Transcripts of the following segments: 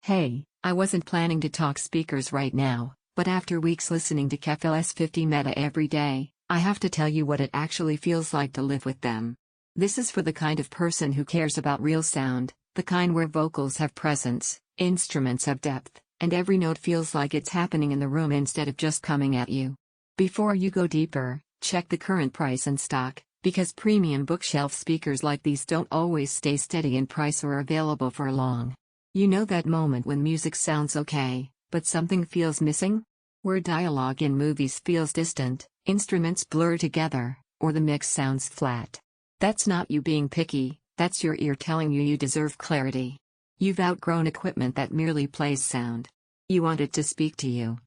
Hey, I wasn't planning to talk speakers right now, but after weeks listening to KEF LS50 Meta every day, I have to tell you what it actually feels like to live with them. This is for the kind of person who cares about real sound, the kind where vocals have presence, instruments have depth, and every note feels like it's happening in the room instead of just coming at you. Before you go deeper, check the current price and stock, because premium bookshelf speakers like these don't always stay steady in price or available for long. You know that moment when music sounds okay, but something feels missing? Where dialogue in movies feels distant, instruments blur together, or the mix sounds flat. That's not you being picky, that's your ear telling you deserve clarity. You've outgrown equipment that merely plays sound. You want it to speak to you.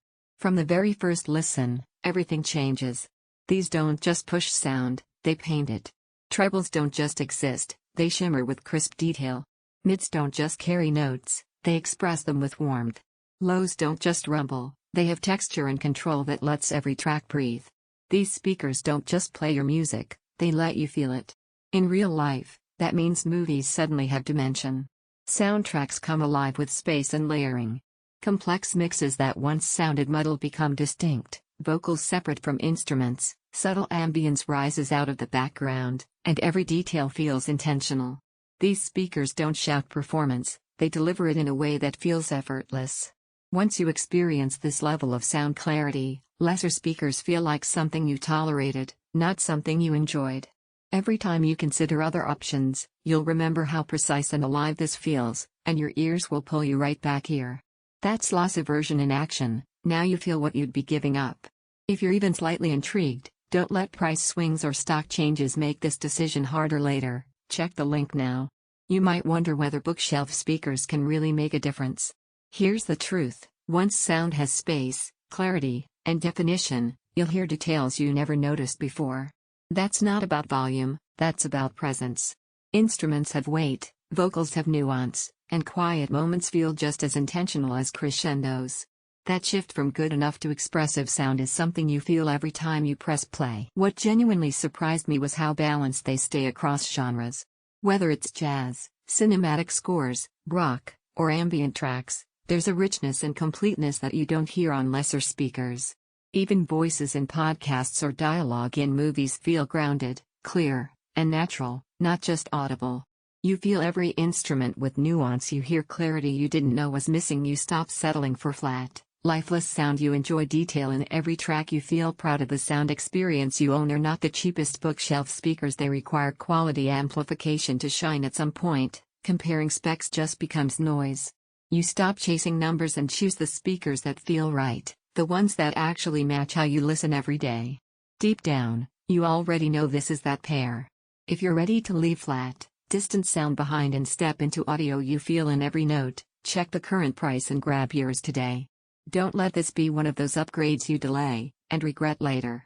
From the very first listen, everything changes. These don't just push sound, they paint it. Trebles don't just exist, they shimmer with crisp detail. Mids don't just carry notes, they express them with warmth. Lows don't just rumble, they have texture and control that lets every track breathe. These speakers don't just play your music, they let you feel it. In real life, that means movies suddenly have dimension. Soundtracks come alive with space and layering. Complex mixes that once sounded muddled become distinct, vocals separate from instruments, subtle ambience rises out of the background, and every detail feels intentional. These speakers don't shout performance, they deliver it in a way that feels effortless. Once you experience this level of sound clarity, lesser speakers feel like something you tolerated, not something you enjoyed. Every time you consider other options, you'll remember how precise and alive this feels, and your ears will pull you right back here. That's loss aversion in action. Now you feel what you'd be giving up. If you're even slightly intrigued, don't let price swings or stock changes make this decision harder later. Check the link now. You might wonder whether bookshelf speakers can really make a difference. Here's the truth: once sound has space, clarity, and definition, you'll hear details you never noticed before. That's not about volume, that's about presence. Instruments have weight, vocals have nuance, and quiet moments feel just as intentional as crescendos. That shift from good enough to expressive sound is something you feel every time you press play. What genuinely surprised me was how balanced they stay across genres. Whether it's jazz, cinematic scores, rock, or ambient tracks, there's a richness and completeness that you don't hear on lesser speakers. Even voices in podcasts or dialogue in movies feel grounded, clear, and natural, not just audible. You feel every instrument with nuance, you hear clarity you didn't know was missing, you stop settling for flat, lifeless sound, you enjoy detail in every track, you feel proud of the sound experience you own. Are not the cheapest bookshelf speakers, they require quality amplification to shine at some point. Comparing specs just becomes noise. You stop chasing numbers and choose the speakers that feel right, the ones that actually match how you listen every day. Deep down, you already know this is that pair. If you're ready to leave flat, distant sound behind and step into audio you feel in every note, check the current price and grab yours today. Don't let this be one of those upgrades you delay and regret later.